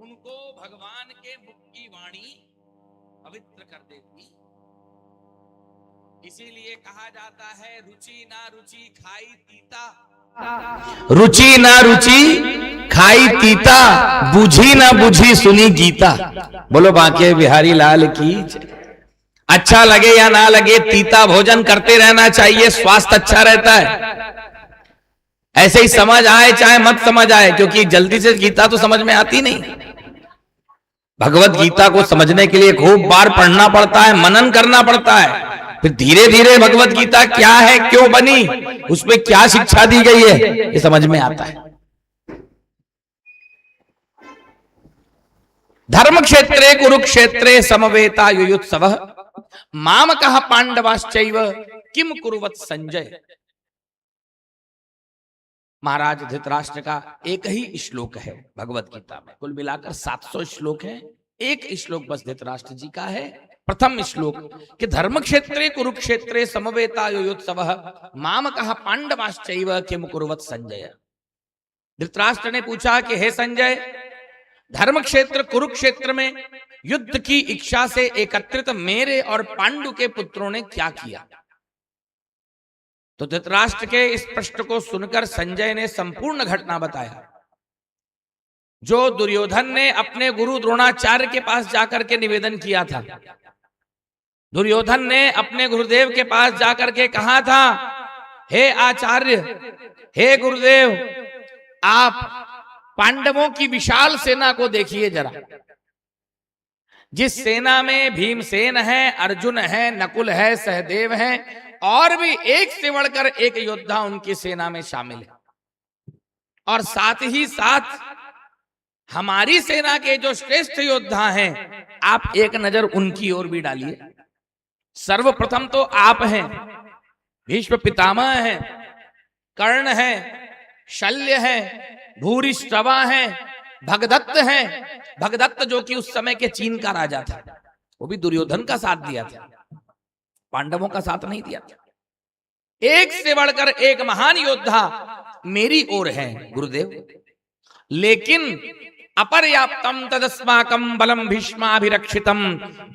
उनको भगवान के मुख की वाणी पवित्र कर देती। इसीलिए कहा जाता है रुचि ना रुचि खाई तीता, रुचि ना रुचि खाई तीता, बुझी ना बुझी सुनी गीता। बोलो बांके बिहारी लाल की। अच्छा लगे या ना लगे, तीता भोजन करते रहना चाहिए, स्वास्थ्य अच्छा रहता है। ऐसे ही समझ आए चाहे मत समझ आए, क्योंकि जल्दी से गीता तो समझ में आती नहीं। भगवत गीता को समझने के लिए खूब बार पढ़ना पड़ता है, मनन करना पड़ता है, फिर धीरे धीरे भगवत गीता क्या है, क्यों बनी, उसमें क्या शिक्षा दी गई है, ये समझ में आता है। धर्म क्षेत्रे कुरुक्षेत्रे समवेता युयुत्सवः मामकः पांडवाश्चैव किम कुरुवत संजय। महाराज धृतराष्ट्र का एक ही श्लोक है भगवत गीता में, कुल मिलाकर 700 श्लोक हैं, एक श्लोक बस धृतराष्ट्र जी का है। प्रथम श्लोक कि धर्म क्षेत्रे कुरुक्षेत्रे समवेता युयुत्सवः मामकः पांडवाश्चैव किम कुरुवत संजय। धृतराष्ट्र ने पूछा कि हे संजय, धर्म क्षेत्र कुरुक्षेत्र में युद्ध की इच्छा से एकत्रित मेरे और पांडु के पुत्रों ने क्या किया। तो धृतराष्ट्र के इस प्रश्न को सुनकर संजय ने संपूर्ण घटना बताया। जो दुर्योधन ने अपने गुरु द्रोणाचार्य के पास जाकर के निवेदन किया था, दुर्योधन ने अपने गुरुदेव के पास जाकर के कहा था, हे आचार्य, हे गुरुदेव, आप पांडवों की विशाल सेना को देखिए जरा। जिस सेना में भीमसेन है, अर्जुन है, नकुल है, सहदेव है, और भी एक से बढ़कर एक योद्धा उनकी सेना में शामिल है, और साथ ही साथ हमारी सेना के जो श्रेष्ठ योद्धा हैं, आप एक नजर उनकी ओर भी डालिए। सर्वप्रथम तो आप हैं, भीष्म पितामह हैं, कर्ण हैं, शल्य हैं, भूरिश्रवा हैं, भगदत्त हैं। भगदत्त जो कि उस समय के चीन का राजा था, वो भी दुर्योधन का साथ दिया था, पांडवों का साथ नहीं दिया था। एक से बढ़कर एक महान योद्धा मेरी ओर है गुरुदेव, लेकिन अपर्याप्तम तदस्माकं बलम भीष्माभिरक्षितम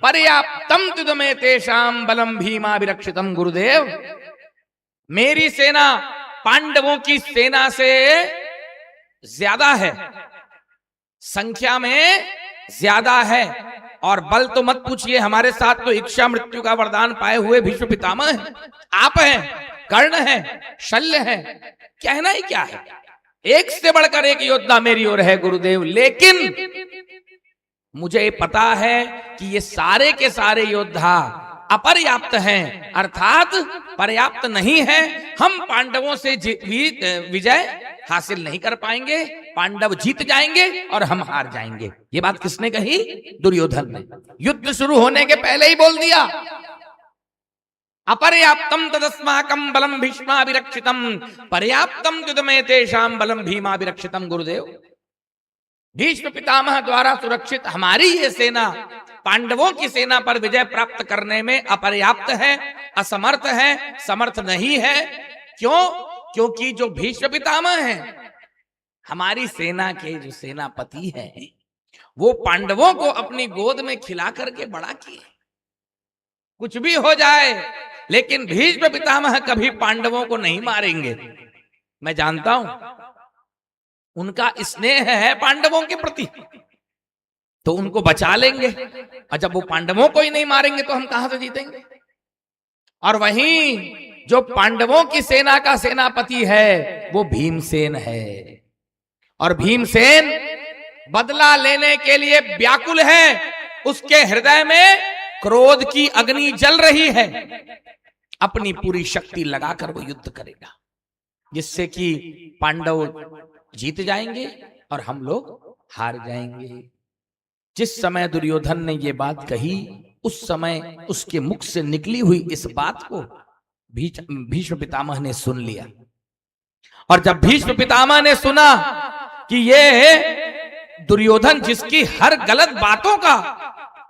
पर्याप्तम तुदमे तेषां बलम भीमाभिरक्षितम। गुरुदेव, मेरी सेना पांडवों की सेना से ज्यादा है, संख्या में ज्यादा है, और बल तो मत पूछिए, हमारे साथ तो इच्छा मृत्यु का वरदान पाए हुए भीष्म पितामह हैं, आप हैं, कर्ण हैं, शल्य हैं, कहना ही क्या है। एक से बढ़कर एक योद्धा मेरी ओर है गुरुदेव, लेकिन मुझे पता है कि ये सारे के सारे योद्धा अपर्याप्त हैं, अर्थात पर्याप्त नहीं है। हम पांडवों से विजय हासिल नहीं कर पाएंगे, पांडव जीत जाएंगे और हम हार जाएंगे। ये बात किसने कही? दुर्योधन ने। युद्ध शुरू होने के पहले ही बोल दिया, अपर्याप्तम तदस्माकं बलम भीष्माभिरक्षितम पर्याप्तम तुदमे तेषां बलम भीमाभिरक्षितम। गुरुदेव, भीष्म पितामह द्वारा सुरक्षित हमारी ये सेना पांडवों की सेना पर विजय प्राप्त करने में अपर्याप्त है, असमर्थ है, समर्थ नहीं है। क्यों? क्योंकि जो भीष्म पितामह हैं, हमारी सेना के जो सेनापति हैं, वो पांडवों को अपनी गोद में खिला करके बड़ा किए। कुछ भी हो जाए, लेकिन भीष्म पितामह कभी पांडवों को नहीं मारेंगे। मैं जानता हूं उनका स्नेह है पांडवों के प्रति, तो उनको बचा लेंगे, और जब वो पांडवों को ही नहीं मारेंगे तो हम कहां से जीतेंगे। और वहीं जो पांडवों की सेना का सेनापति है वो भीमसेन है, और भीमसेन बदला लेने के लिए व्याकुल है, उसके हृदय में क्रोध की अग्नि जल रही है। अपनी पूरी शक्ति लगाकर वो युद्ध करेगा, जिससे कि पांडव जीत जाएंगे और हम लोग हार जाएंगे। जिस समय दुर्योधन ने ये बात कही, उस समय उसके मुख से निकली हुई इस बात को भीष्म पितामह ने सुन लिया। और जब भीष्म पितामह ने सुना कि ये दुर्योधन, जिसकी हर गलत बातों का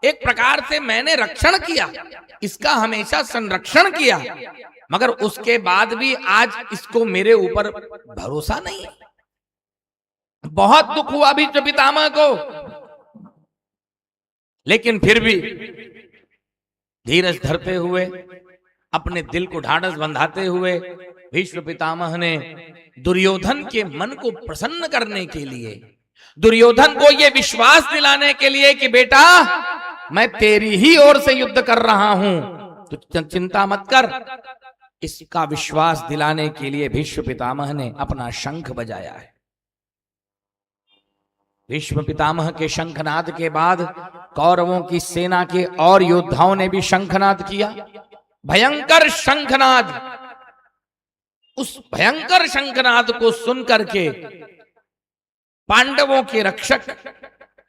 एक प्रकार से मैंने रक्षण किया, इसका हमेशा संरक्षण किया, मगर उसके बाद भी आज इसको मेरे ऊपर भरोसा नहीं है। बहुत दुख हुआ भीष्म पितामह को लेकिन फिर भी धीरज धरते हुए, अपने दिल को ढाढ़स बंधाते हुए भीष्म पितामह ने दुर्योधन के मन को प्रसन्न करने के लिए, दुर्योधन को यह विश्वास दिलाने के लिए कि बेटा मैं तेरी ही ओर से युद्ध कर रहा हूं, तो चिंता मत कर, इसका विश्वास दिलाने के लिए भीष्म पितामह ने अपना शंख बजाया है। भीष्म पितामह के शंखनाद के बाद कौरवों की सेना के और योद्धाओं ने भी शंखनाद किया, भयंकर शंखनाद। उस भयंकर शंखनाद को सुनकर के पांडवों के रक्षक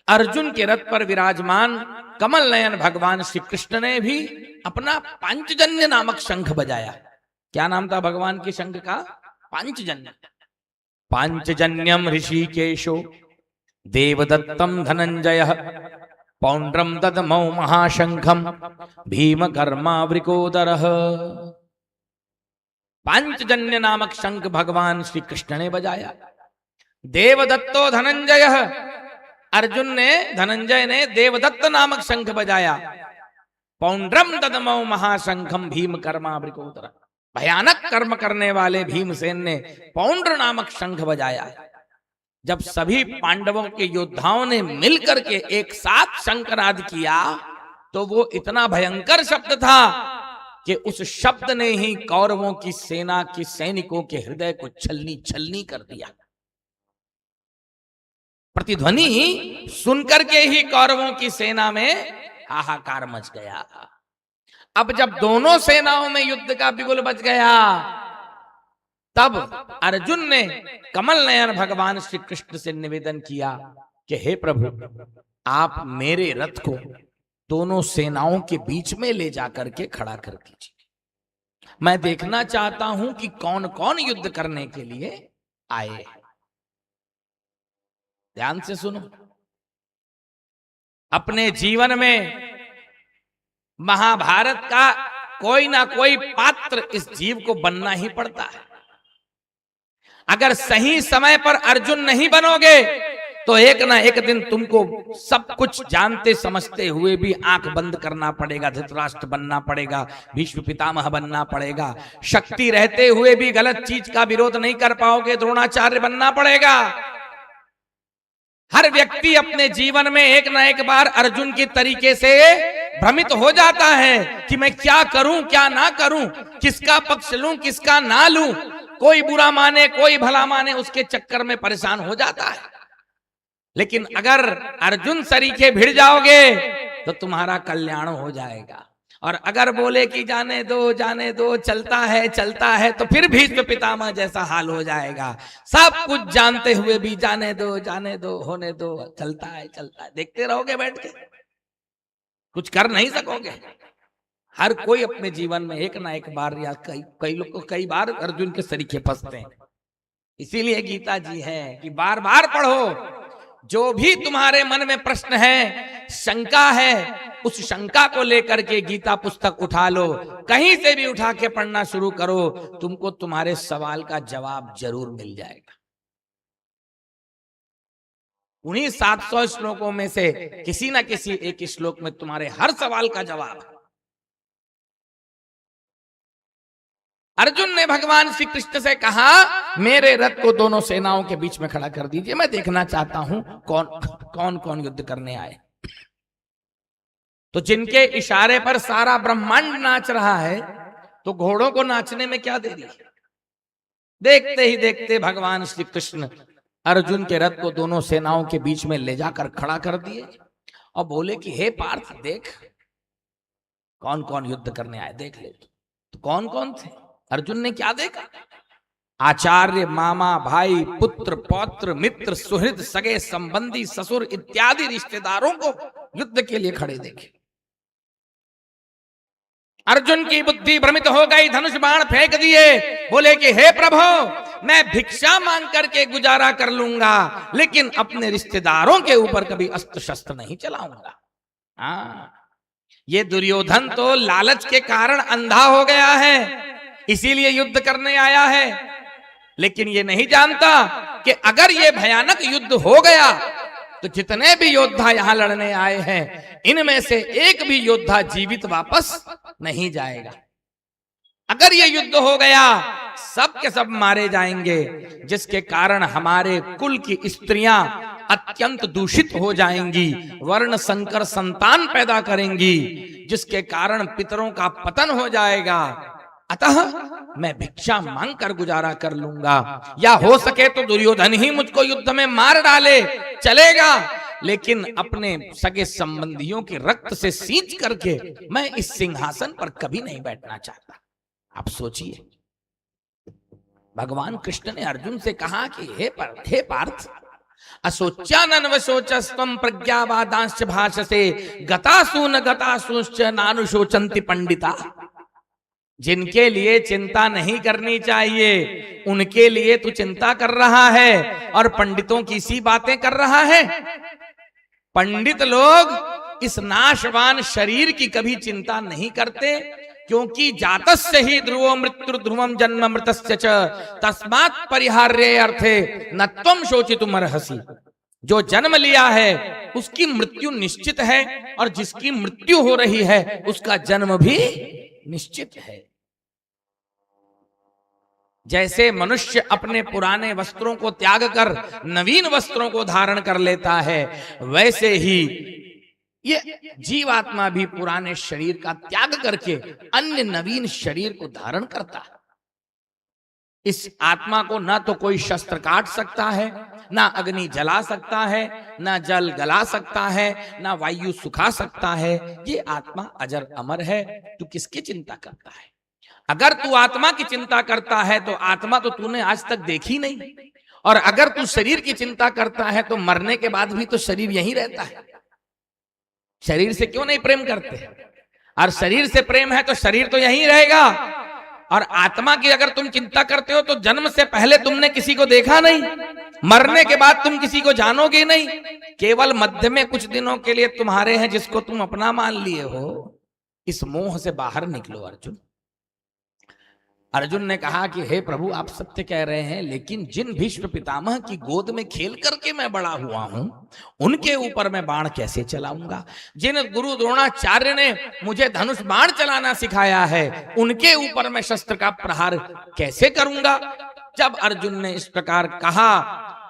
अर्जुन के रथ पर विराजमान कमल नयन भगवान श्री कृष्ण ने भी अपना पांचजन्य नामक शंख बजाया। क्या नाम था भगवान के शंख का? पांचजन्य। पांचजन्यम ऋषिकेशो देवदत्तम धनंजय पौंड्रम ददमौ महाशंखम भीमकर्मावृकोदर। पांचजन्य नामक शंख भगवान श्री कृष्ण ने बजाया। देवदत्तो धनंजय, अर्जुन ने, धनंजय ने देवदत्त नामक शंख बजाया। पौंड्रम ददमौ महाशंखम भीमकर्मावृकोदर, भयानक कर्म करने वाले भीमसेन ने पौंड्र नामक शंख बजाया। जब सभी पांडवों के योद्धाओं ने मिलकर के एक साथ शंखनाद किया तो वो इतना भयंकर शब्द था कि उस शब्द ने ही कौरवों की सेना के सैनिकों के हृदय को छलनी छलनी कर दिया। प्रतिध्वनि सुनकर के ही कौरवों की सेना में हाहाकार मच गया। अब जब दोनों सेनाओं में युद्ध का बिगुल बच गया, तब अर्जुन ने कमल नयन भगवान श्री कृष्ण से निवेदन किया कि हे प्रभु, आप मेरे रथ को दोनों सेनाओं के बीच में ले जाकर के खड़ा कर दीजिए। मैं देखना चाहता हूं कि कौन कौन युद्ध करने के लिए आए। ध्यान से सुनो, अपने जीवन में महाभारत का कोई ना कोई पात्र इस जीव को बनना ही पड़ता है। अगर सही समय पर अर्जुन नहीं बनोगे तो एक ना एक दिन तुमको सब कुछ जानते समझते हुए भी आंख बंद करना पड़ेगा। धृतराष्ट्र बनना पड़ेगा, भीष्म पितामह बनना पड़ेगा। शक्ति रहते हुए भी गलत चीज का विरोध नहीं कर पाओगे, द्रोणाचार्य बनना पड़ेगा। हर व्यक्ति अपने जीवन में एक ना एक बार अर्जुन की तरीके से भ्रमित हो जाता है कि मैं क्या करूं क्या ना करूं, किसका पक्ष लूं किसका ना लूं, कोई बुरा माने कोई भला माने, उसके चक्कर में परेशान हो जाता है। लेकिन अगर अर्जुन सरीखे भिड़ जाओगे तो तुम्हारा कल्याण हो जाएगा। और अगर बोले कि जाने दो चलता है तो फिर भीष्म पितामह जैसा हाल हो जाएगा। सब कुछ जानते हुए भी जाने दो होने दो, चलता है देखते रहोगे बैठ के, कुछ कर नहीं सकोगे। हर कोई अपने जीवन में एक ना एक बार या कई लोग को कई बार अर्जुन के सरीखे फंसते हैं। इसीलिए गीता जी है कि बार बार पढ़ो। जो भी तुम्हारे मन में प्रश्न है, शंका है, उस शंका को लेकर के गीता पुस्तक उठा लो, कहीं से भी उठा के पढ़ना शुरू करो, तुमको तुम्हारे सवाल का जवाब जरूर मिल जाएगा। उन्हीं 700 श्लोकों में से किसी ना किसी एक श्लोक में तुम्हारे हर सवाल का जवाब है। अर्जुन ने भगवान श्री कृष्ण से कहा, मेरे रथ को दोनों सेनाओं के बीच में खड़ा कर दीजिए, मैं देखना चाहता हूं कौन कौन युद्ध करने आए। तो जिनके इशारे पर सारा ब्रह्मांड नाच रहा है, तो घोड़ों को नाचने में क्या देरी है। देखते ही देखते भगवान श्री कृष्ण अर्जुन के रथ को दोनों सेनाओं के बीच में ले जाकर खड़ा कर दिए और बोले कि हे पार्थ, देख कौन कौन युद्ध करने आए, देख ले। तो कौन कौन थे? अर्जुन ने क्या देखा? आचार्य, मामा, भाई, पुत्र, पौत्र, मित्र, सुहृद, सगे संबंधी, ससुर इत्यादि रिश्तेदारों को युद्ध के लिए खड़े देखे। अर्जुन की बुद्धि भ्रमित हो गई, धनुष बाण फेंक दिए, बोले कि हे प्रभु, मैं भिक्षा मांग करके गुजारा कर लूंगा, लेकिन अपने रिश्तेदारों के ऊपर कभी अस्त्र शस्त्र नहीं चलाऊंगा। हाँ, ये दुर्योधन तो लालच के कारण अंधा हो गया है, इसीलिए युद्ध करने आया है। लेकिन ये नहीं जानता कि अगर ये भयानक युद्ध हो गया तो जितने भी योद्धा यहां लड़ने आए हैं, इनमें से एक भी योद्धा जीवित वापस नहीं जाएगा। अगर ये युद्ध हो गया, सब के सब मारे जाएंगे, जिसके कारण हमारे कुल की स्त्रियां अत्यंत दूषित हो जाएंगी, वर्ण संकर संतान पैदा करेंगी, जिसके कारण पितरों का पतन हो जाएगा। अतः मैं भिक्षा मांग कर गुजारा कर लूंगा, या हो सके तो दुर्योधन ही मुझको युद्ध में मार डाले, चलेगा, लेकिन अपने सगे संबंधियों के रक्त से सींच करके मैं इस सिंहासन पर कभी नहीं बैठना चाहता। आप सोचिए, भगवान कृष्ण ने अर्जुन से कहा कि हे पार्थ, असोच्यानन्वशोचस्त्वं प्रज्ञावादांश्च भाषसे गतासु न गतासुश्च नानुशोचन्ति पंडिता। जिनके लिए चिंता नहीं करनी चाहिए उनके लिए तू चिंता कर रहा है और पंडितों की सी बातें कर रहा है। पंडित लोग इस नाशवान शरीर की कभी चिंता नहीं करते, क्योंकि जातस्य ही ध्रुवो मृत्यु ध्रुवम जन्म मृतस्य च तस्मात् परिहार्ये अर्थे न त्वं शोचितुमर्हसि। जो जन्म लिया है उसकी मृत्यु निश्चित है, और जिसकी मृत्यु हो रही है उसका जन्म भी निश्चित है। जैसे मनुष्य अपने पुराने वस्त्रों को त्याग कर नवीन वस्त्रों को धारण कर लेता है, वैसे ही ये जीवात्मा भी पुराने शरीर का त्याग करके अन्य नवीन शरीर को धारण करता है। इस आत्मा को ना तो कोई शस्त्र काट सकता है, ना अग्नि जला सकता है, ना जल गला सकता है, ना वायु सुखा सकता है। ये आत्मा अजर अमर है। तू किसकी चिंता करता है? अगर तू आत्मा की चिंता करता है तो आत्मा तो तूने आज तक देखी नहीं, और अगर तू शरीर की चिंता करता है तो मरने के बाद भी तो शरीर यहीं रहता है। शरीर से क्यों नहीं प्रेम करते? और शरीर से प्रेम है तो शरीर तो यहीं रहेगा। और आत्मा की अगर तुम चिंता करते हो तो जन्म से पहले तुमने किसी को देखा नहीं, मरने के बाद तुम किसी को जानोगे नहीं, केवल मध्य में कुछ दिनों के लिए तुम्हारे हैं जिसको तुम अपना मान लिए हो। इस मोह से बाहर निकलो अर्जुन। अर्जुन ने कहा कि हे प्रभु, आप सत्य कह रहे हैं, लेकिन जिन भीष्म पितामह की गोद में खेल करके मैं बड़ा हुआ हूं, उनके ऊपर मैं बाण कैसे चलाऊंगा? जिन गुरु द्रोणाचार्य ने मुझे धनुष बाण चलाना सिखाया है, उनके ऊपर मैं शस्त्र का प्रहार कैसे करूंगा? जब अर्जुन ने इस प्रकार कहा,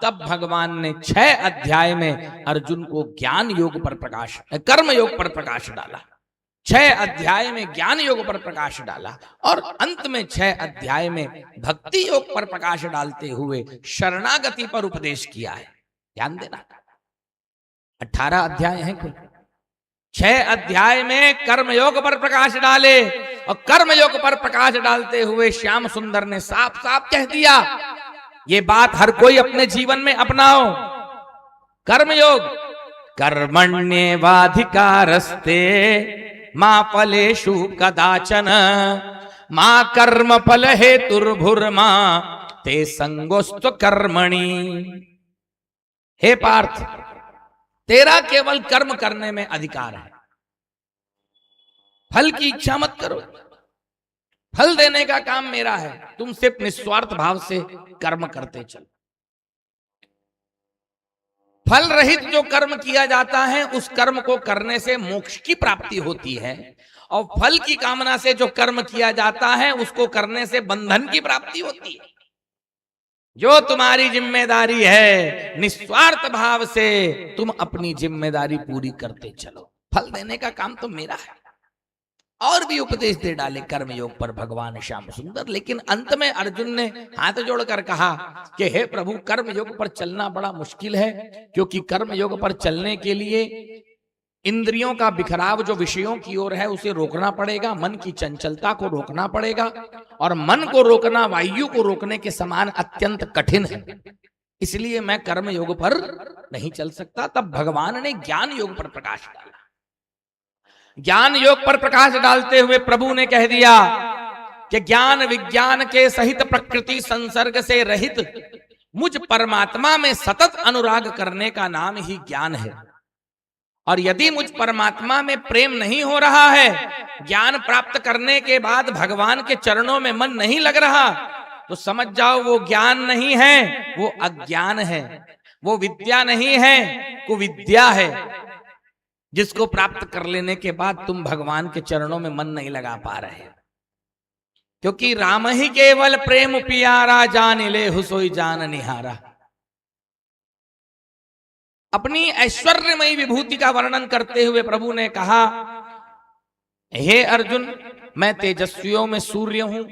तब भगवान ने 6 अध्याय में अर्जुन को ज्ञान योग पर प्रकाश, कर्म योग पर प्रकाश डाला। 6 अध्याय में ज्ञान योग पर प्रकाश डाला, और अंत में 6 अध्याय में भक्ति योग पर प्रकाश डालते हुए शरणागति पर उपदेश किया है। ध्यान देना, 18 अध्याय हैं कुल। 6 अध्याय में कर्म योग पर प्रकाश डाले, और कर्म योग पर प्रकाश डालते हुए श्याम सुंदर ने साफ साफ कह दिया, ये बात हर कोई अपने जीवन में अपनाओ। कर्मयोग, कर्मण्येवाधिकारस्ते मां फलेषु कदाचन मां कर्म फल हेतुर्भुर्मा ते संगोस्तु कर्मणि। हे पार्थ, तेरा केवल कर्म करने में अधिकार है। फल की इच्छा मत करो, फल देने का काम मेरा है। तुम सिर्फ निस्वार्थ भाव से कर्म करते चलो। फल रहित जो कर्म किया जाता है, उस कर्म को करने से मोक्ष की प्राप्ति होती है, और फल की कामना से जो कर्म किया जाता है, उसको करने से बंधन की प्राप्ति होती है। जो तुम्हारी जिम्मेदारी है, निस्वार्थ भाव से तुम अपनी जिम्मेदारी पूरी करते चलो। फल देने का काम तो मेरा है। और भी उपदेश दे डाले कर्म योग पर भगवान श्याम सुंदर। लेकिन अंत में अर्जुन ने हाथ जोड़कर कहा कि हे प्रभु, कर्म योग पर चलना बड़ा मुश्किल है, क्योंकि कर्म योग पर चलने के लिए इंद्रियों का बिखराव जो विषयों की ओर है उसे रोकना पड़ेगा, मन की चंचलता को रोकना पड़ेगा, और मन को रोकना वायु को रोकने के समान अत्यंत कठिन है। इसलिए मैं कर्म योग पर नहीं चल सकता। तब भगवान ने ज्ञान योग पर प्रकाश डाला। ज्ञान योग पर प्रकाश डालते हुए प्रभु ने कह दिया कि ज्ञान विज्ञान के सहित प्रकृति संसर्ग से रहित मुझ परमात्मा में सतत अनुराग करने का नाम ही ज्ञान है। और यदि मुझ परमात्मा में प्रेम नहीं हो रहा है, ज्ञान प्राप्त करने के बाद भगवान के चरणों में मन नहीं लग रहा, तो समझ जाओ वो ज्ञान नहीं है, वो अज्ञान है, वो विद्या नहीं है, कुविद्या है जिसको प्राप्त कर लेने के बाद तुम भगवान के चरणों में मन नहीं लगा पा रहे, क्योंकि राम ही केवल प्रेम पियारा, जान ले हुसोई जान निहारा। अपनी ऐश्वर्यमयी विभूति का वर्णन करते हुए प्रभु ने कहा, हे अर्जुन, मैं तेजस्वियों में सूर्य हूं,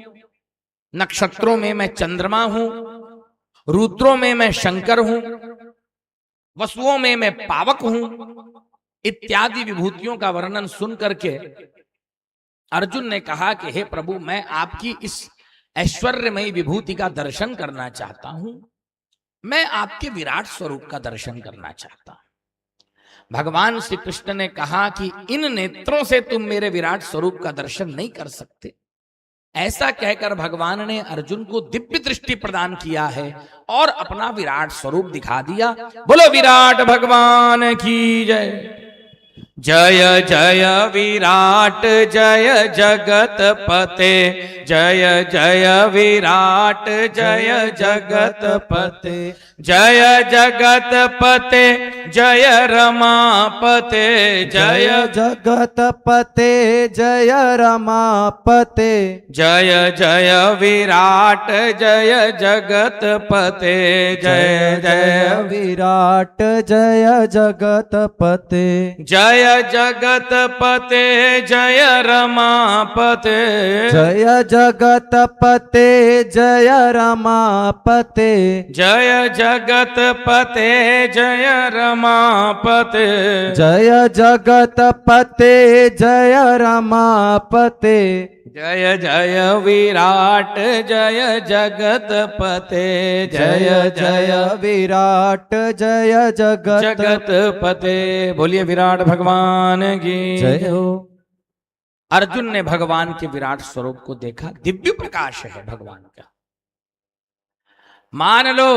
नक्षत्रों में मैं चंद्रमा हूं, रुद्रों में मैं शंकर हूं, वसुओं में मैं पावक हूं। इत्यादि विभूतियों का वर्णन सुन करके अर्जुन ने कहा कि हे प्रभु, मैं आपकी इस ऐश्वर्यमयी विभूति का दर्शन करना चाहता हूं, मैं आपके विराट स्वरूप का दर्शन करना चाहता हूं। भगवान श्री कृष्ण ने कहा कि इन नेत्रों से तुम मेरे विराट स्वरूप का दर्शन नहीं कर सकते। ऐसा कहकर भगवान ने अर्जुन को दिव्य दृष्टि प्रदान किया है और अपना विराट स्वरूप दिखा दिया। बोलो विराट भगवान की जय। जय जय विराट जय जगत पते, जय जय विराट जय जगत पते, जय जगत पते जय रमापते, जय जगत पते जय रमापते, जय जय विराट जय जगत पते, जय जय विराट जय जगत पते, जय जगत पते जय रमापते, जय जगत पते जय रमापते, जय जगत पते जय रमापते, जय जगत पते जय रमापते, जय जय विराट जय जगत पते, जय जय विराट जय जगत जगत पते। बोलिए विराट भगवान की जय हो। अर्जुन ने भगवान के विराट स्वरूप को देखा, दिव्य प्रकाश है भगवान का। मान लो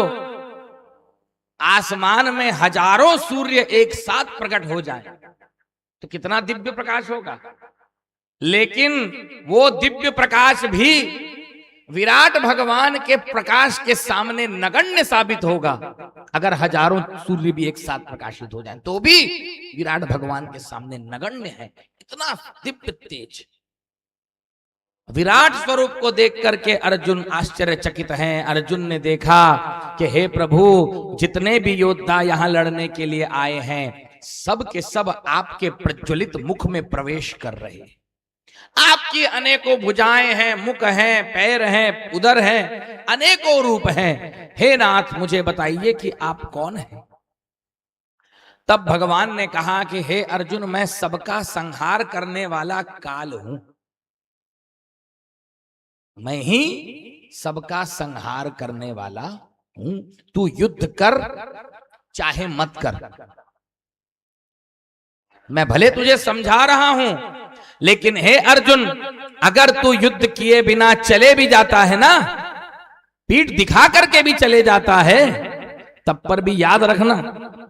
आसमान में हजारों सूर्य एक साथ प्रकट हो जाए तो कितना दिव्य प्रकाश होगा, लेकिन वो दिव्य प्रकाश भी विराट भगवान के प्रकाश के सामने नगण्य साबित होगा। अगर हजारों सूर्य भी एक साथ प्रकाशित हो जाएं तो भी विराट भगवान के सामने नगण्य है, इतना दिव्य तेज। विराट स्वरूप को देख करके अर्जुन आश्चर्यचकित हैं। अर्जुन ने देखा कि हे प्रभु, जितने भी योद्धा यहां लड़ने के लिए आए हैं सब के सब आपके प्रज्वलित मुख में प्रवेश कर रहे हैं। आपकी अनेकों भुजाएं हैं, मुख हैं, पैर हैं, उदर हैं, अनेकों रूप हैं। हे नाथ, मुझे बताइए कि आप कौन हैं। तब भगवान ने कहा कि हे अर्जुन, मैं सबका संहार करने वाला काल हूं, मैं ही सबका संहार करने वाला हूं। तू युद्ध कर चाहे मत कर, मैं भले तुझे समझा रहा हूं, लेकिन हे अर्जुन, अगर तू युद्ध किए बिना चले भी जाता है ना, पीठ दिखा करके भी चले जाता है, तब पर भी याद रखना,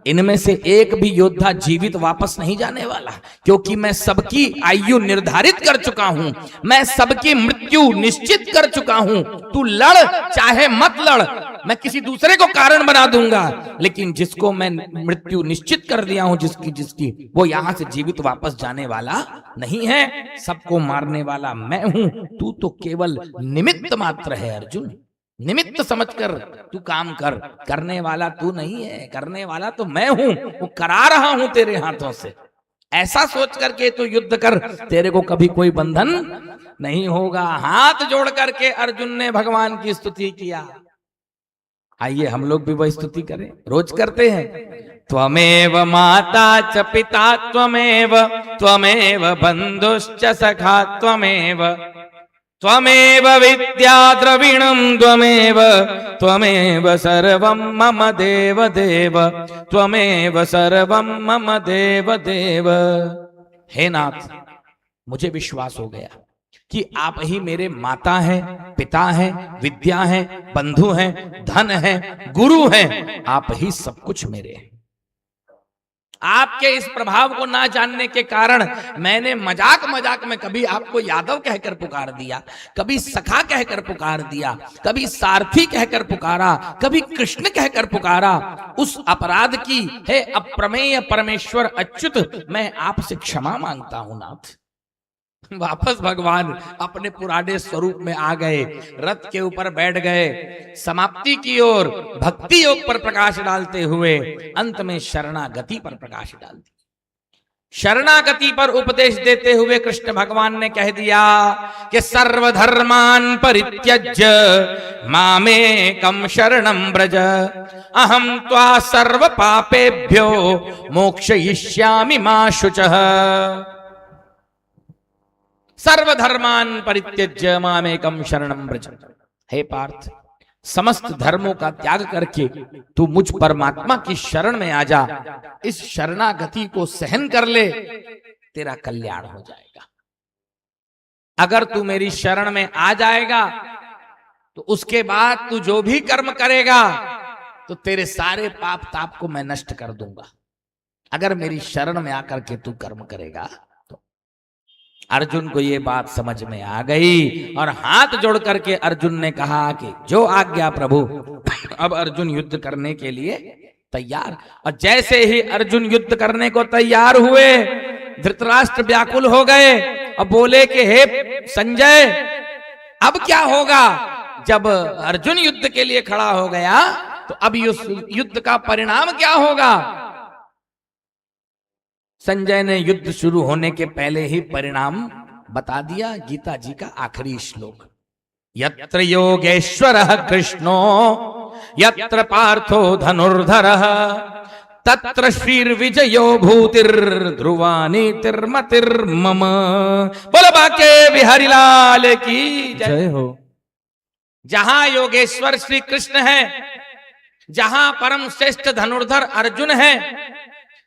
इनमें से एक भी योद्धा जीवित वापस नहीं जाने वाला, क्योंकि मैं सबकी आयु निर्धारित कर चुका हूं, मैं सबकी मृत्यु निश्चित कर चुका हूं। तू लड़ चाहे मत लड़, मैं किसी दूसरे को कारण बना दूंगा, लेकिन जिसको मैं मृत्यु निश्चित कर दिया हूं, जिसकी वो यहां से जीवित वापस जाने वाला नहीं है। सबको मारने वाला मैं हूं, तू तो केवल निमित्त मात्र है अर्जुन। निमित्त समझकर तू काम कर, करने वाला तू नहीं है, करने वाला तो मैं हूं, वो करा रहा हूं तेरे हाथों से। ऐसा सोच करके तू युद्ध कर, तेरे को कभी कोई बंधन नहीं होगा। हाथ जोड़ करके अर्जुन ने भगवान की स्तुति किया। आइए हम लोग भी वही स्तुति करें, रोज करते हैं। त्वमेव माता च पिता त्वमेव, त्वमेव बंधुश्च सखा त्वमेव, त्वमेव विद्या द्रविणं त्वमेव, त्वमेव सर्वं मम देव देव, त्वमेव सर्वं मम देव देव। हे नाथ, मुझे विश्वास हो गया कि आप ही मेरे माता हैं, पिता हैं, विद्या हैं, बंधु हैं, धन हैं, गुरु हैं, आप ही सब कुछ मेरे हैं। आपके इस प्रभाव को ना जानने के कारण मैंने मजाक मजाक में कभी आपको यादव कहकर पुकार दिया, कभी सखा कहकर पुकार दिया, कभी सारथी कहकर पुकारा, कभी कृष्ण कहकर पुकारा। उस अपराध की हे अप्रमेय परमेश्वर अच्युत मैं आपसे क्षमा मांगता हूं नाथ। वापस भगवान अपने पुराने स्वरूप में आ गए, रथ के ऊपर बैठ गए, समाप्ति की ओर भक्ति योग पर प्रकाश डालते हुए अंत में शरणागति पर प्रकाश डाल दिया। शरणागति पर उपदेश देते हुए कृष्ण भगवान ने कह दिया कि सर्वधर्मान परित्यज्य मामेकं शरणं व्रज अहं त्वा सर्व पापेभ्यो मोक्षयिष्यामि मा शुचः। सर्वधर्मान परित्यज्य मामेकं शरणं व्रज। हे पार्थ, समस्त धर्मों का त्याग करके तू मुझ परमात्मा की शरण में आ जा। इस शरणागति को सहन कर ले, तेरा कल्याण हो जाएगा। अगर तू मेरी शरण में आ जाएगा तो उसके बाद तू जो भी कर्म करेगा तो तेरे सारे पाप ताप को मैं नष्ट कर दूंगा, अगर मेरी शरण में आकर के तू कर्म करेगा। अर्जुन को ये बात समझ में आ गई और हाथ जोड़ करके अर्जुन ने कहा कि जो आज्ञा प्रभु। अब अर्जुन युद्ध करने के लिए तैयार, और जैसे ही अर्जुन युद्ध करने को तैयार हुए धृतराष्ट्र व्याकुल हो गए और बोले कि हे संजय अब क्या होगा। जब अर्जुन युद्ध के लिए खड़ा हो गया तो अब युद्ध का परिणाम क्या होगा। संजय ने युद्ध शुरू होने के पहले ही परिणाम बता दिया। गीता जी का आखिरी श्लोक, यत्र योगेश्वरः कृष्णो यत्र पार्थो धनुर्धरः तत्र श्रीर्विजयो भूतिर्ध्रुवा नीतिर्मतिर्मम। बोलो बाके बिहारी लाल की जय हो। जहां योगेश्वर श्री कृष्ण है, जहां परम श्रेष्ठ धनुर्धर अर्जुन है,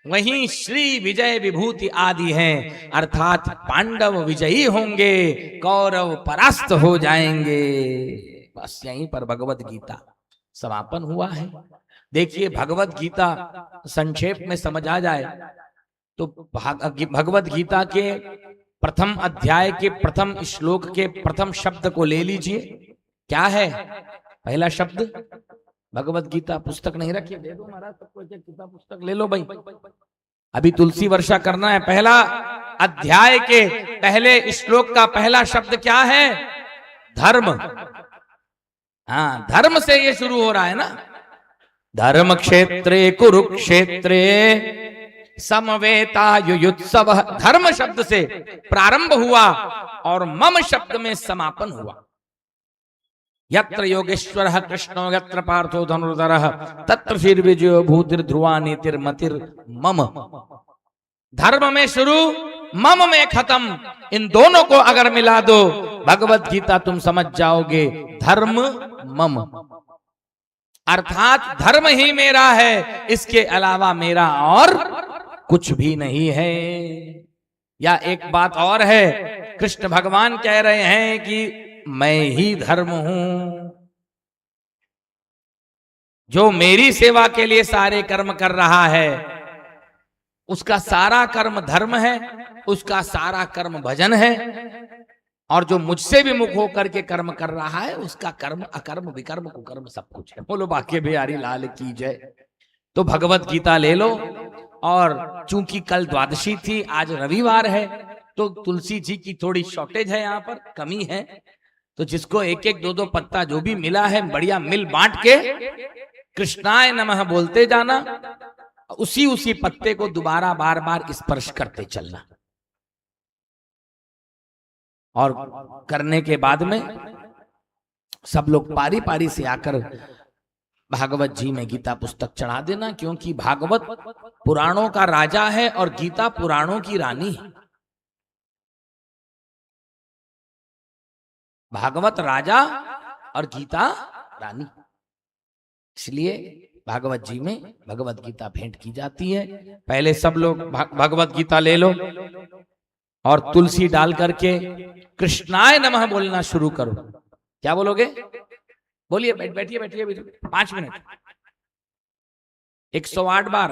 वहीं श्री विजय विभूति आदि हैं, अर्थात पांडव विजयी होंगे, कौरव परास्त हो जाएंगे। बस यहीं पर भगवत गीता समापन हुआ है। देखिए भगवत गीता संक्षेप में समझ आ जाए तो भगवत गीता के प्रथम अध्याय के प्रथम श्लोक के प्रथम शब्द को ले लीजिए। क्या है पहला शब्द? भगवत गीता पुस्तक नहीं रखी, दे दो महाराज सबको एक गीता पुस्तक ले लो भाई, अभी तुलसी वर्षा करना है। पहला अध्याय के पहले श्लोक का पहला शब्द क्या है? धर्म। हाँ, धर्म से ये शुरू हो रहा है ना। धर्म क्षेत्रे कुरुक्षेत्रे समवेतायुयुत्सव। धर्म शब्द से प्रारंभ हुआ और मम शब्द में समापन हुआ। यत्र योगेश्वरः कृष्णो यत्र पार्थो धनुर्धरः तत्र श्रीर्विजयो भूतिर्ध्रुवा नीतिर्मतिर्मम। धर्म में शुरू, मम में खत्म। इन दोनों को अगर मिला दो भगवत गीता तुम समझ जाओगे। धर्म मम अर्थात धर्म ही मेरा है, इसके अलावा मेरा और कुछ भी नहीं है। या एक बात और है, कृष्ण भगवान कह रहे हैं कि मैं ही धर्म हूं। जो मेरी सेवा के लिए सारे कर्म कर रहा है उसका सारा कर्म धर्म है, उसका सारा कर्म भजन है। और जो मुझसे विमुख होकर के कर्म कर रहा है उसका कर्म अकर्म विकर्म कुकर्म सब कुछ है। बोलो बाके बिहारी लाल की जय। तो भगवत गीता ले लो। और चूंकि कल द्वादशी थी, आज रविवार है, तो तुलसी जी की थोड़ी शॉर्टेज है, यहाँ पर कमी है। तो जिसको एक एक दो दो पत्ता जो भी मिला है बढ़िया मिल बांट के कृष्णाय नमः बोलते जाना, उसी पत्ते को दोबारा बार बार स्पर्श करते चलना। और करने के बाद में सब लोग पारी पारी से आकर भागवत जी में गीता पुस्तक चढ़ा देना, क्योंकि भागवत पुराणों का राजा है और गीता पुराणों की रानी है। भागवत राजा और गीता रानी, इसलिए भागवत जी में भगवत गीता भेंट की जाती है। पहले सब लोग भगवत गीता ले लो और तुलसी डाल करके कृष्णाय नमः बोलना शुरू करो। क्या बोलोगे? बोलिए, बैठिए 5 मिनट 108 बार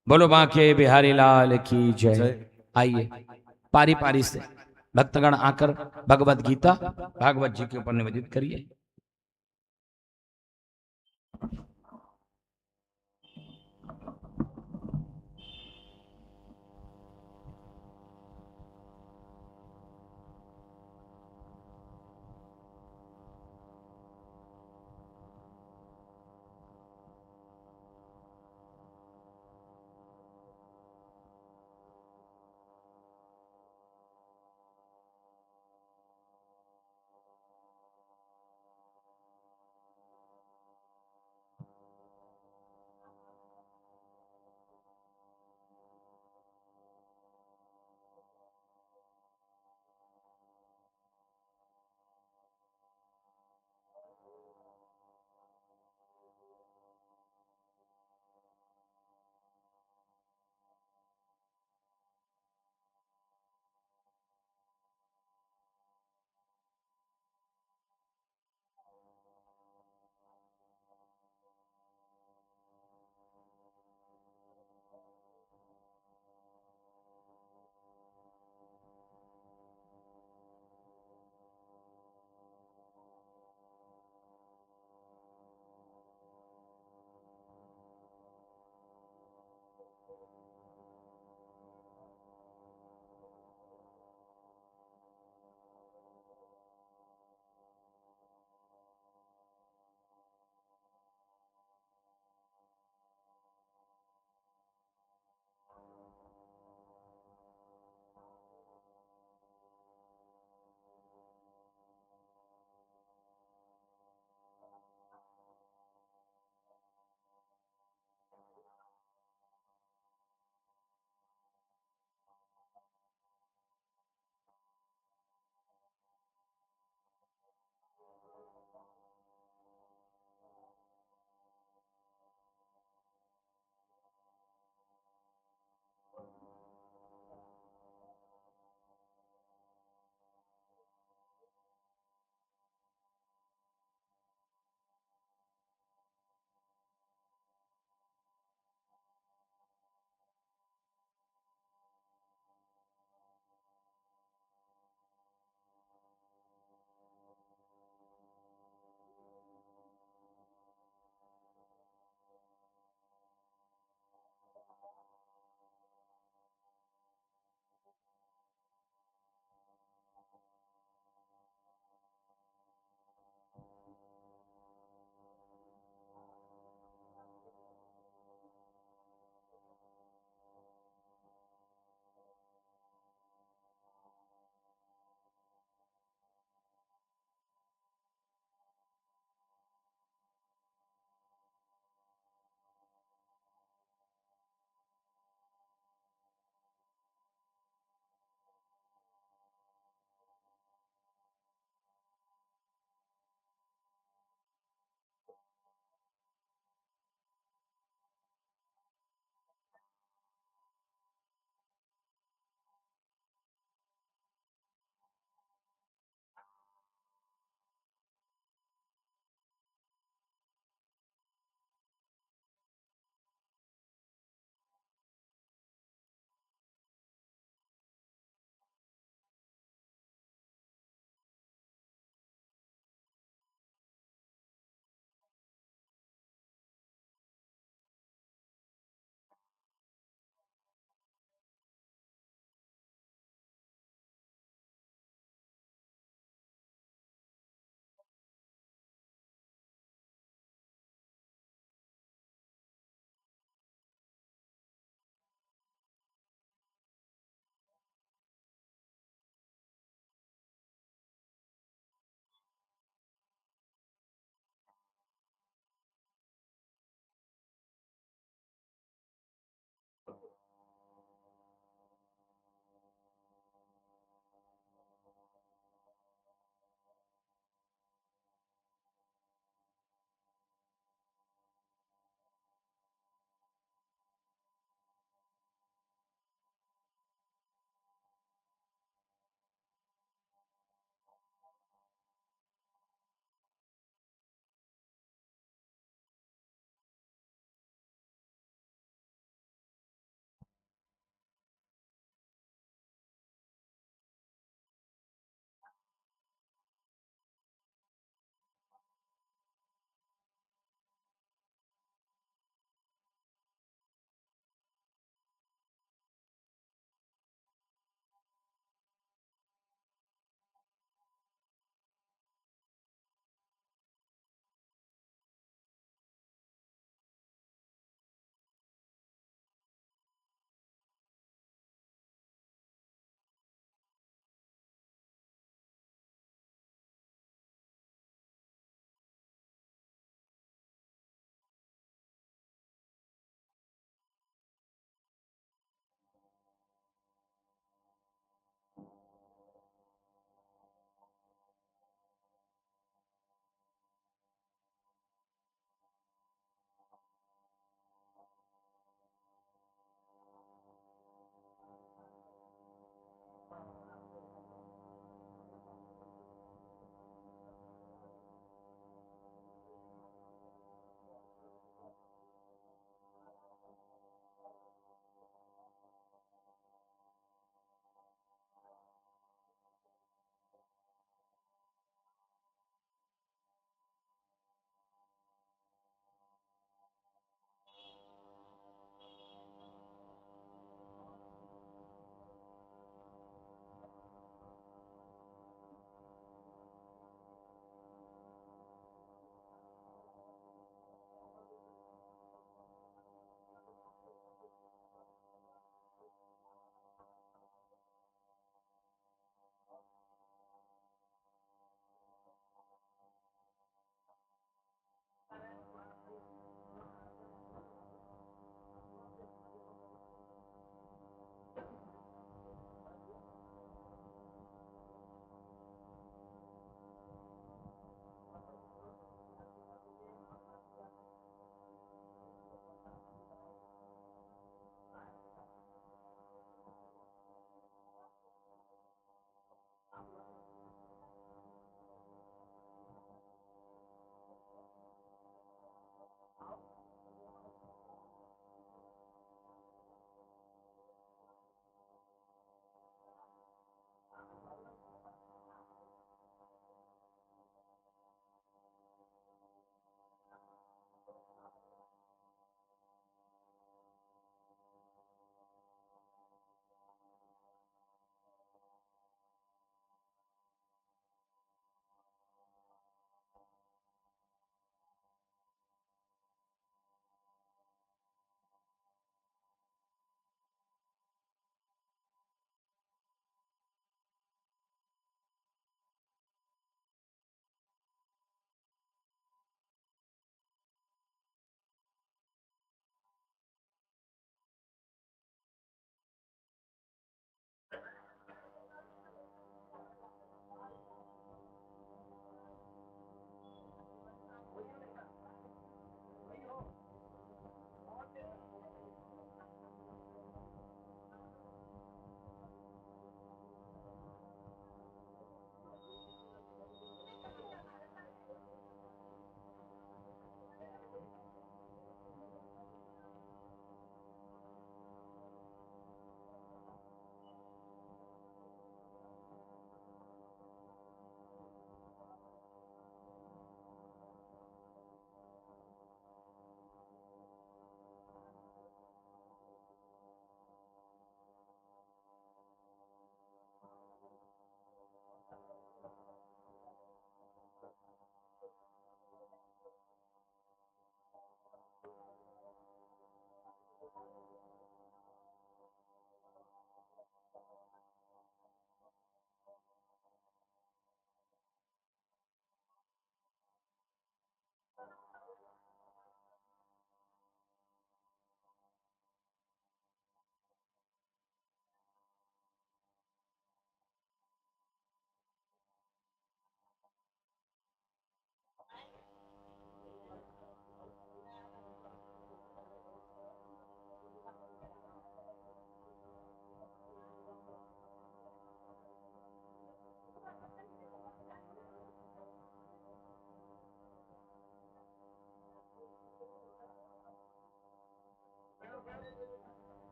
बोलो बांके बिहारी लाल की जय। जय। आइए पारी पारी से भक्तगण आकर भगवत गीता भागवत जी के ऊपर निवेदित करिए।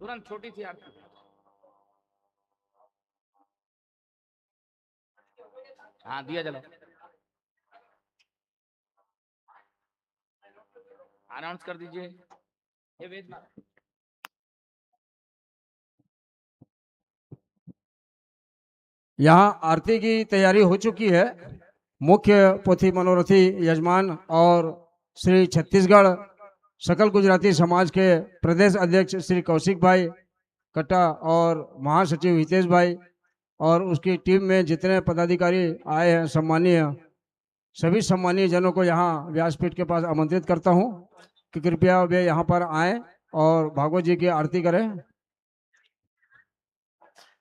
तुरंत छोटी सी आरती। हाँ दिया जला, अनाउंस कर दीजिए। ये वेद माता। यहाँ आरती की तैयारी हो चुकी है। मुख्य पोथी मनोरथी यजमान और श्री छत्तीसगढ़ सकल गुजराती समाज के प्रदेश अध्यक्ष श्री कौशिक भाई कट्टा और महासचिव हितेश भाई और उसकी टीम में जितने पदाधिकारी आए हैं, सम्मानीय सभी सम्मानीय जनों को यहाँ व्यासपीठ के पास आमंत्रित करता हूँ कि कृपया वे यहाँ पर आए और भागवत जी की आरती करें।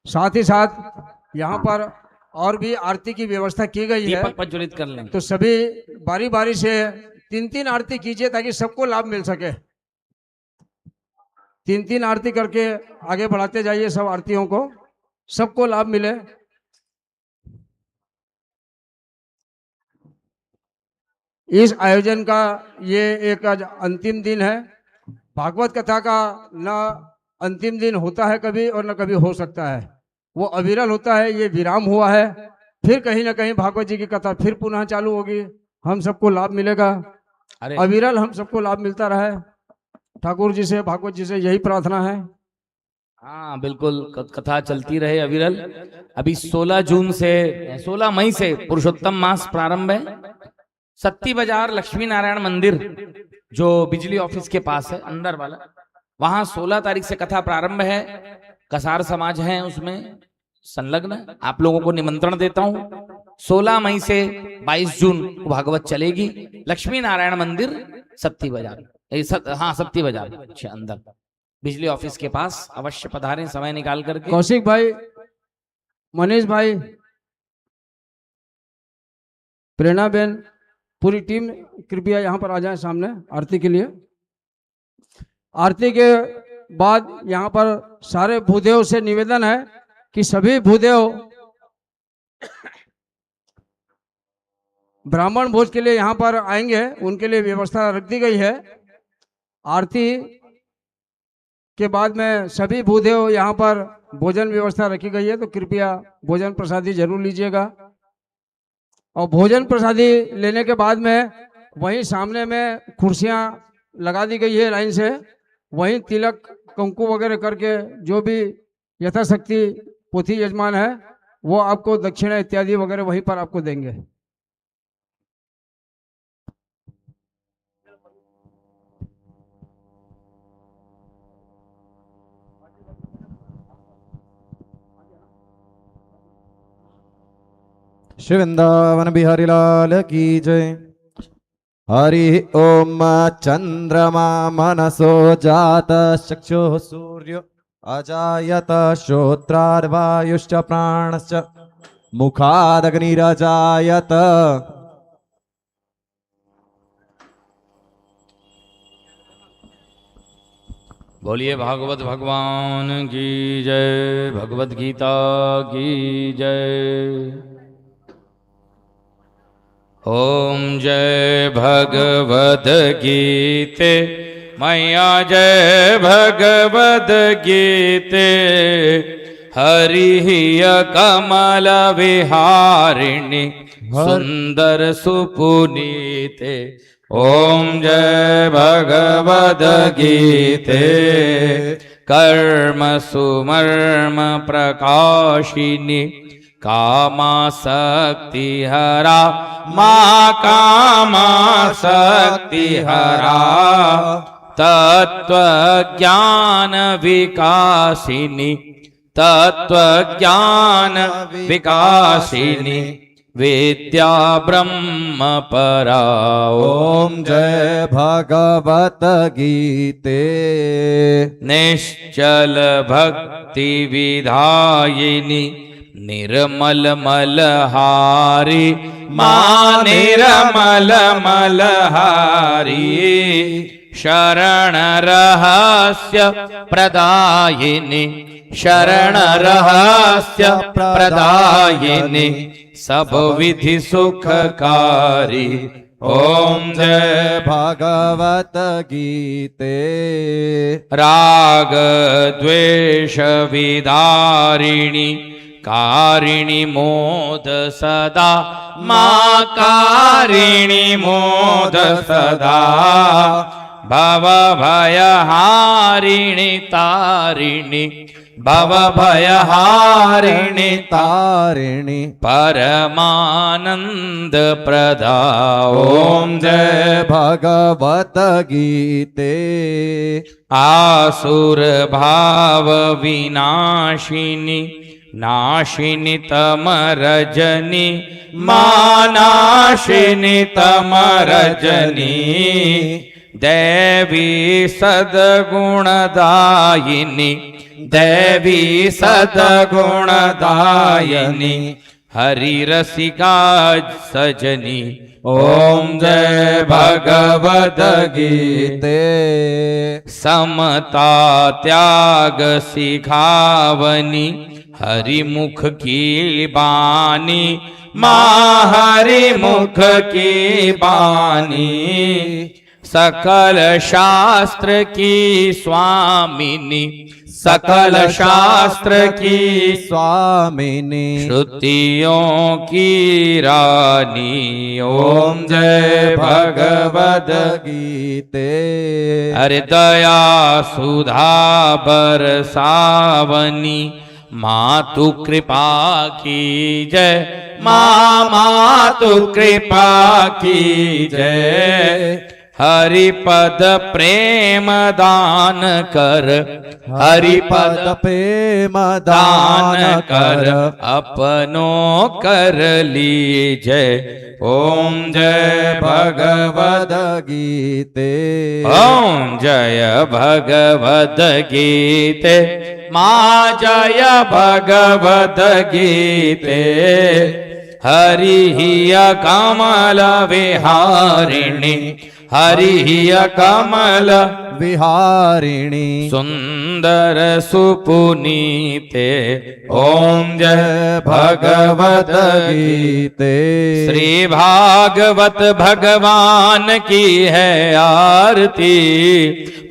साथ ही साथ यहाँ पर और भी आरती की व्यवस्था की गई है, दीपक प्रज्वलित कर लें। तो सभी बारी बारी से 3-3 आरती कीजिए ताकि सबको लाभ मिल सके। 3-3 आरती करके आगे बढ़ाते जाइए, सब आरतियों को, सबको लाभ मिले। इस आयोजन का ये एक आज अंतिम दिन है। भागवत कथा का न अंतिम दिन होता है कभी और न कभी हो सकता है, वो अविरल होता है। ये विराम हुआ है, फिर कहीं ना कहीं भागवत जी की कथा फिर पुनः चालू होगी, हम सबको लाभ मिलेगा। अरे अविरल हम सबको लाभ मिलता रहे, ठाकुर जी से भागवत जी से यही प्रार्थना है। हाँ बिल्कुल, कथा चलती रहे अविरल। अभी 16 मई से पुरुषोत्तम मास प्रारंभ है। सत्ती बाजार लक्ष्मी नारायण मंदिर जो बिजली ऑफिस के पास है अंदर वाला, वहां 16 तारीख से कथा प्रारंभ है। कसार समाज है उसमें संलग्न, आप लोगों को निमंत्रण देता हूं। 16 मई से 22 जून को भागवत चलेगी। लक्ष्मी नारायण मंदिर सत्ती बाजार, हाँ सत्ती बाजार अंदर बिजली ऑफिस के पास। अवश्य पधारें समय निकाल करके। कौशिक भाई, मनीष भाई, प्रेरणा बेन, पूरी टीम कृपया यहाँ पर आ जाए सामने आरती के लिए। आरती के बाद यहाँ पर सारे भूदेव से निवेदन है कि सभी भूदेव ब्राह्मण भोज के लिए यहाँ पर आएंगे, उनके लिए व्यवस्था रख दी गई है। आरती के बाद में सभी भूदेव यहाँ पर भोजन व्यवस्था रखी गई है, तो कृपया भोजन प्रसादी जरूर लीजिएगा। और भोजन प्रसादी लेने के बाद में वहीं सामने में कुर्सियाँ लगा दी गई है लाइन से, वहीं तिलक कंकु वगैरह करके जो भी यथाशक्ति पोथी यजमान है वो आपको दक्षिणा इत्यादि वगैरह वहीं पर आपको देंगे। श्री वृंदावन बिहारी लाल की जय। हरि ओम चंद्रमा मनसो जात चक्षुः सूर्यो अजायत श्रोत्रार्वायुश्च प्राणश्च मुखादग्निरजायत। बोलिए भागवत भगवान की जय, भगवत गीता की जय। ओम जय भगवद गीते मैया, जय भगवद गीते। हरि कमल विहारिणी सुंदर सुपुनीते। ओम जय भगवद गीते। कर्म सुमर्म प्रकाशिनी कामा शक्ति हरा, माँ कामा शक्ति हरा। तत्व ज्ञान विकासिनी, तत्व ज्ञान विकासिनी। विद्या ब्रह्म परा। ओम जय भगवत गीते। निश्चल भक्ति विधायिनी निर्मल मलहारी, माँ निर्मल मलहारी। शरण रहस्य प्रदायिनी, शरण रहस्य प्रदायिनी। सब विधि सुखकारी ओम जय भागवत गीते राग द्वेष विदारिणी कारिणी मोद सदा माँ कारिणी मोद सदा भव भय हारिणी तारिणी भव भय हारिणी तारिणी परमानंद प्रदा ओम जय भागवत गीते आसुर भाव विनाशिनी नाशिनी तमरजनी मानाशिनी तमरजनी देवी सद्गुणदायिनी देवी सद्गुणदायिनी हरि रसिका सजनी ओम जय भगवत गीते समता त्याग सिखावनी हरि मुख की बानी माँ हरि मुख की बानी सकल शास्त्र की स्वामिनी सकल शास्त्र की स्वामिनी श्रुतियों की रानी ओम जय भगवत गीते हरि दया सुधा बरसावनी मातु कृपा की जय मातु कृपा की जय हरि पद प्रेम दान कर हरि पद प्रेम दान कर अपनों कर लीजय ओम जय भगवत गीते ओम जय भगवद गीते माँ जय भगवद गीते हरि कमल विहारिणी हरि कमल विहारिणी सुंदर सुपुनीते ओम जय भगवत गीते श्री भागवत भगवान की है आरती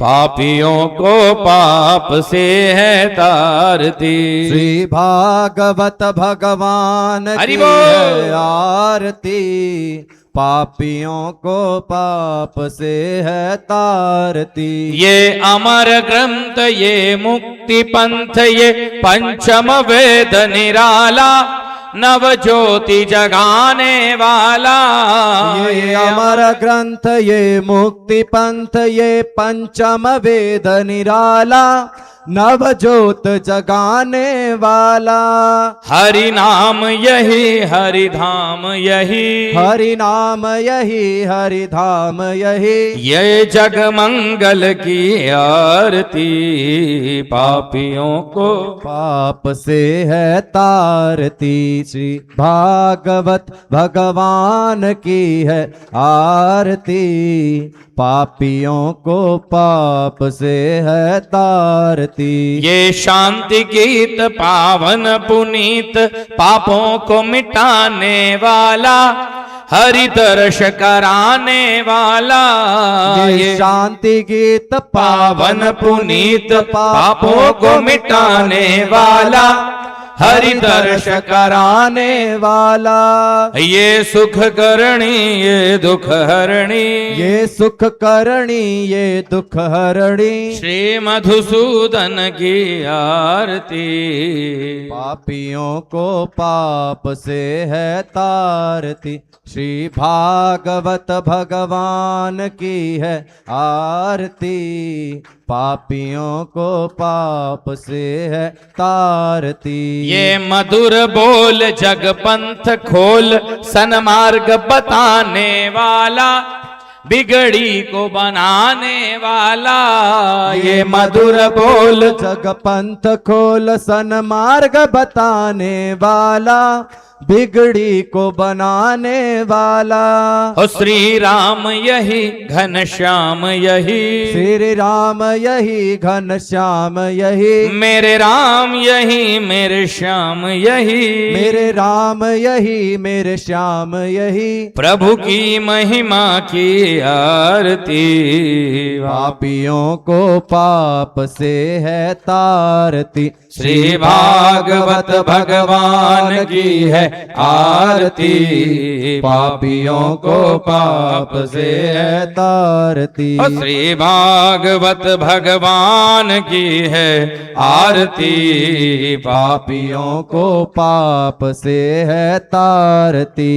पापियों को पाप से है तारती श्री भागवत भगवान हरि की बोल। है आरती पापियों को पाप से है तारती ये अमर ग्रंथ ये मुक्ति पंथ ये पंचम वेद निराला नव ज्योति जगाने वाला ये अमर ग्रंथ ये मुक्ति पंथ ये पंचम वेद निराला नव ज्योत जगाने वाला हरि नाम यही हरि धाम यही हरि नाम यही हरि धाम यही ये जग मंगल की आरती पापियों को पाप से है तारती श्री भागवत भगवान की है आरती पापियों को पाप से है तारती ये शांति गीत पावन पुनीत पापों को मिटाने वाला हरि दर्श कराने वाला ये शांति गीत पावन पुनीत पापों को मिटाने वाला हरि दर्श कराने वाला ये सुख करणी ये दुख हरणी ये सुख करणी ये दुख हरणी श्री मधुसूदन की आरती पापियों को पाप से है तारती श्री भागवत भगवान की है आरती पापियों को पाप से है तारती ये मधुर बोल जग पंथ खोल सन्मार्ग बताने वाला बिगड़ी को बनाने वाला ये मधुर बोल जग पंथ खोल सन्मार्ग बताने वाला बिगड़ी को बनाने वाला। ओ श्री राम यही घन श्याम यही, श्री राम यही घन श्याम यही, मेरे राम यही मेरे श्याम यही, मेरे राम यही मेरे श्याम यही। प्रभु की महिमा की आरती, पापियों को पाप से है तारती। श्री भागवत भगवान की है आरती, पापियों को पाप से है तारती। ओ श्री भागवत भगवान की है आरती, पापियों को पाप से है तारती।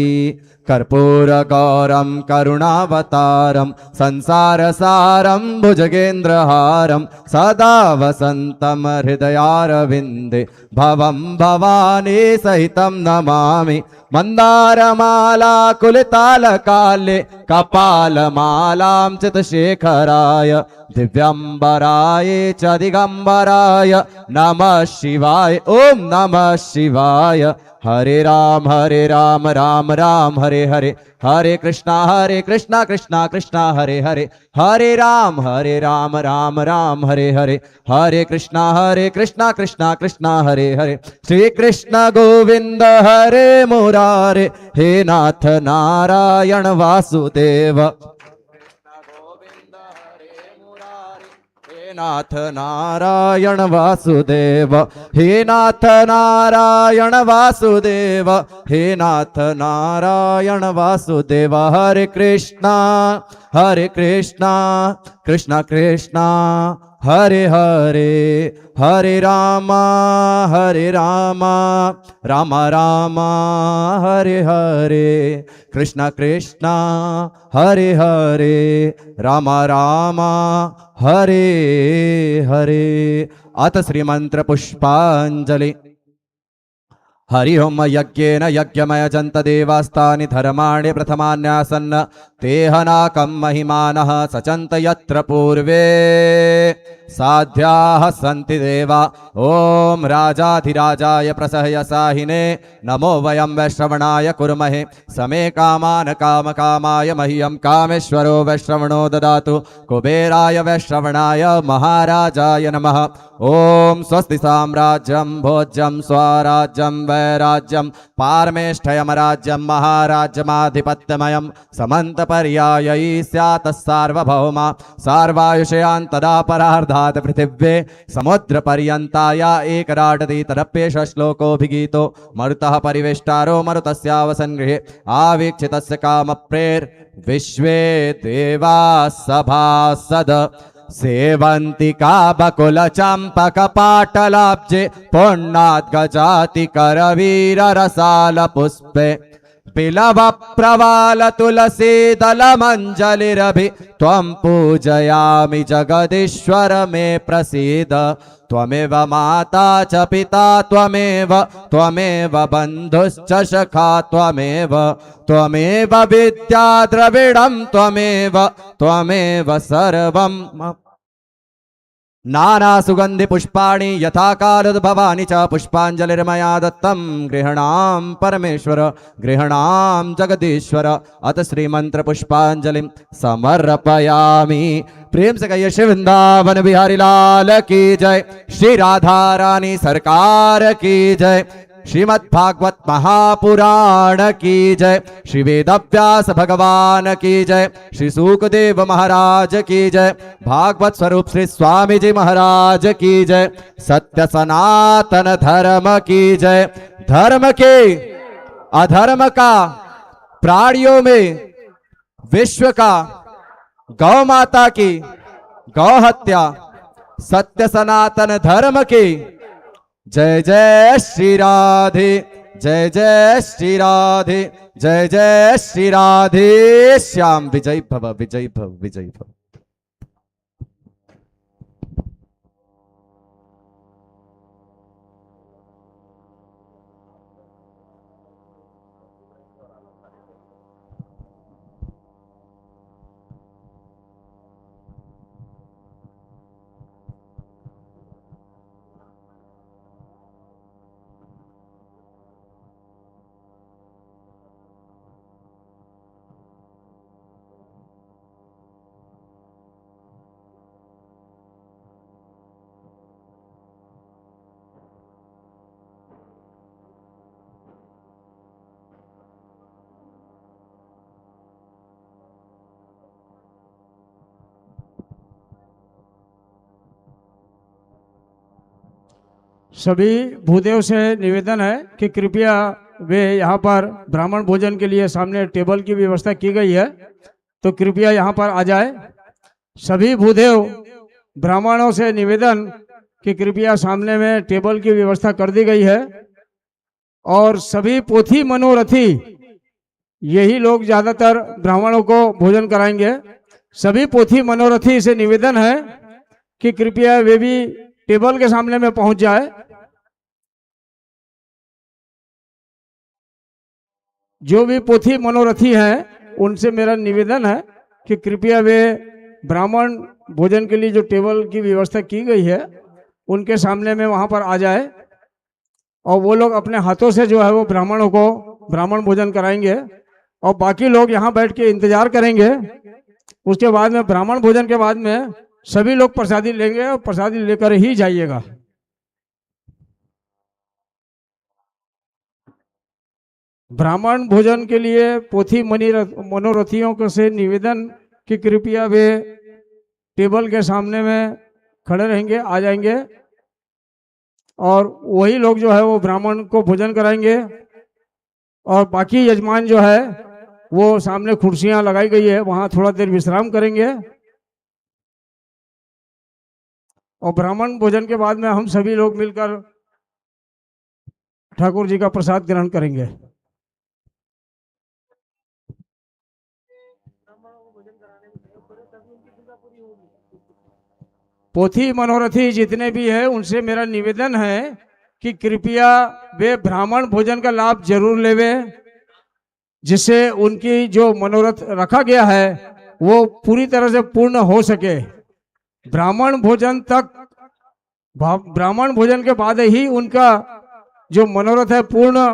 कर्पूर गौरम करुणावतारम संसार सारम भुजगेन्द्रहारम सदा वसंतम हृदयारविंदे भवम भवानी सहितम नमामि। मंदारमाला कुलितालकाले कपालमालां चितशेखराय दिव्यंबराय च दिगंबराय नमः शिवाय। ओम नमः शिवाय। हरे राम राम राम हरे हरे, हरे कृष्णा कृष्णा कृष्णा हरे हरे, हरे राम राम राम हरे हरे, हरे कृष्णा कृष्णा कृष्णा हरे हरे। श्री कृष्ण गोविंद हरे मुरारे, हे नाथ नारायण वासुदेव। हे नाथ नारायण वासुदेव, हे नाथ नारायण वासुदेव, हे नाथ नारायण वासुदेव। हरे कृष्णा कृष्णा कृष्णा हरे हरे, हरे राम राम राम हरे हरे, कृष्णा कृष्णा हरे हरे, राम राम हरे हरे। अथ श्रीमंत्र पुष्पांजलि। हरि ओम यज्ञेन यज्ञमय जंत देवास्तानि धर्माणि प्रथमान्यासन्न तेहनाकं महिमानः सचन्त यत्र पूर्वे साध्याः सन्ति देवा। ओम राजाधिराजाय प्रसहयसाहिने नमो वयं वैश्रवणाय कुर्महे समे कामान काम कामाय मह्यं कामेश्वरो वैश्रवणो ददातु। कुबेराय वैश्रवणाय महाराजाय नमः। ओम स्वस्ति साम्राज्यं भोज्यं स्वराज्यं वैराज्यं पारमेष्ठयमराज्यं महाराज्यमाधिपत्यमयं समन्तपर्यायी स्यात् सार्वभौमा सार्वायुषयान्तदा परार्धात् पृथिव्ये समुद्रपर्यन्ताया एकराटति तदप्येष श्लोकोऽभिगीतो मरुतः परिवेष्टारो मरुतस्यावसन्गृहे आवीक्षितस्य कामप्रेर् विश्वे देवाः सभासद सेवन्तिका बकुल चंपक पाटलाब्जे पुण्णाद्गजाति करवीर रसाल पुष्पे बिलव प्रवाल तुलसी दल मंजलिरभि त्वं पूजयामि जगदीश्वर मे प्रसीद। त्वमेव माता च पिता त्वमेव बन्धुश्च सखा त्वमेव विद्या द्रविडं त्वमेव सर्वं। नाना सुगंधि पुष्पाणि यथा कालोद्भवानि च पुष्पांजलिर्मया दत्तं गृहणां परमेश्वर गृहणां जगदीश्वर। अत श्रीमंत्र पुष्पांजलिं समर्पयामि। प्रेम से कहिए श्री वृंदावन बिहारी लाल की जय, श्री राधा रानी सरकार की जय, श्रीमद् भागवत महापुराण की जय, श्री वेद व्यास भगवान की जय, श्री सुखदेव महाराज की जय, भागवत स्वरूप श्री स्वामी जी महाराज की जय, सत्य सनातन धर्म की जय। धर्म के अधर्म का, प्राणियों में विश्व का, गौ माता की गौ हत्या, सत्य सनातन धर्म की जय जय श्री राधे, जय जय श्री राधे, जय जय श्री राधे श्याम। विजय भव विजय भव विजय भव। सभी भूदेव से निवेदन है कि कृपया वे यहाँ पर ब्राह्मण भोजन के लिए सामने टेबल की व्यवस्था की गई है, तो कृपया यहाँ पर आ जाए। सभी भूदेव ब्राह्मणों से निवेदन कि कृपया सामने में टेबल की व्यवस्था कर दी गई है। और सभी पोथी मनोरथी, यही लोग ज्यादातर ब्राह्मणों को भोजन कराएंगे। सभी पोथी मनोरथी से निवेदन है कि कृपया वे भी टेबल के सामने में पहुंच जाए। जो भी पोथी मनोरथी हैं उनसे मेरा निवेदन है कि कृपया वे ब्राह्मण भोजन के लिए जो टेबल की व्यवस्था की गई है उनके सामने में वहां पर आ जाए, और वो लोग अपने हाथों से जो है वो ब्राह्मणों को ब्राह्मण भोजन कराएंगे, और बाकी लोग यहाँ बैठ के इंतजार करेंगे। उसके बाद में ब्राह्मण भोजन के बाद में सभी लोग प्रसादी लेंगे और प्रसादी लेकर ही जाइएगा। ब्राह्मण भोजन के लिए पोथी मनोरथियों को से निवेदन कि कृपया वे टेबल के सामने में खड़े रहेंगे, आ जाएंगे, और वही लोग जो है वो ब्राह्मण को भोजन कराएंगे। और बाकी यजमान जो है वो सामने कुर्सियां लगाई गई है, वहां थोड़ा देर विश्राम करेंगे, और ब्राह्मण भोजन के बाद में हम सभी लोग मिलकर ठाकुर जी का प्रसाद ग्रहण करेंगे। पोथी मनोरथी जितने भी है उनसे मेरा निवेदन है कि कृपया वे ब्राह्मण भोजन का लाभ जरूर लेवे, जिससे उनकी जो मनोरथ रखा गया है वो पूरी तरह से पूर्ण हो सके। ब्राह्मण भोजन तक, ब्राह्मण भोजन के बाद ही उनका जो मनोरथ है पूर्ण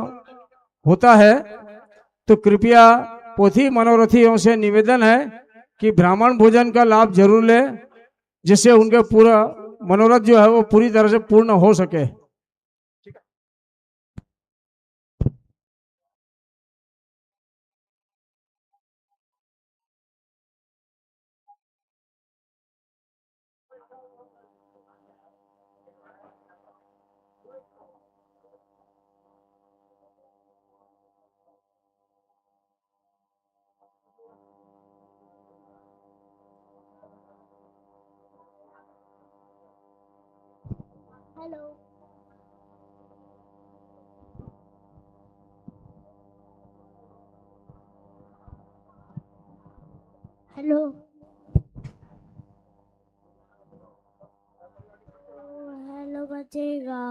होता है। तो कृपया पोथी मनोरथियों से निवेदन है कि ब्राह्मण भोजन का लाभ जरूर ले, जिससे उनके पूरा मनोरथ जो है वो पूरी तरह से पूर्ण हो सके। हेलो। हेलो। हेलो बचेगा।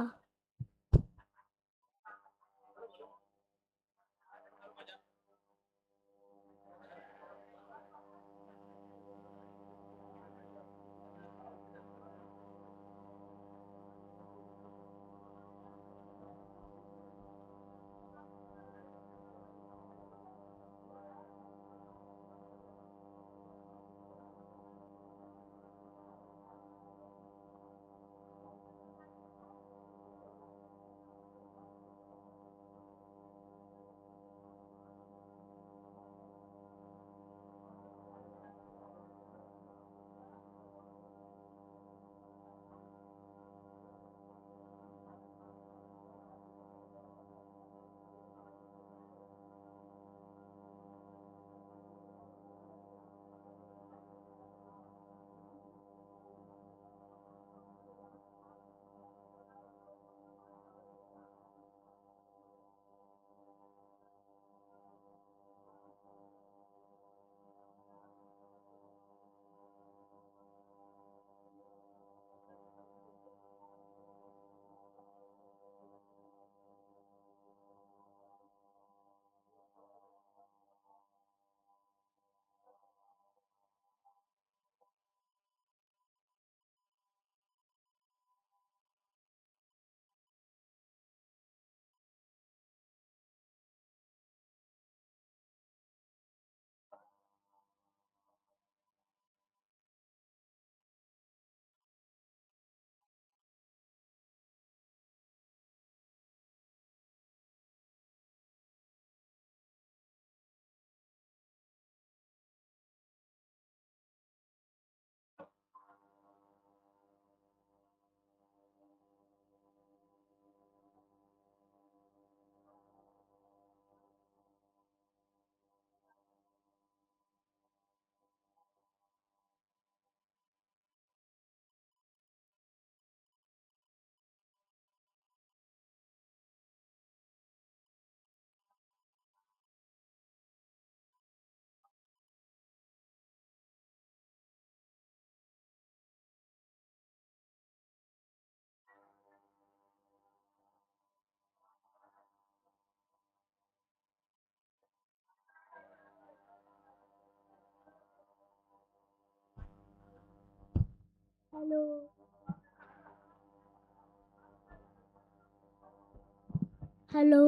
Hello hello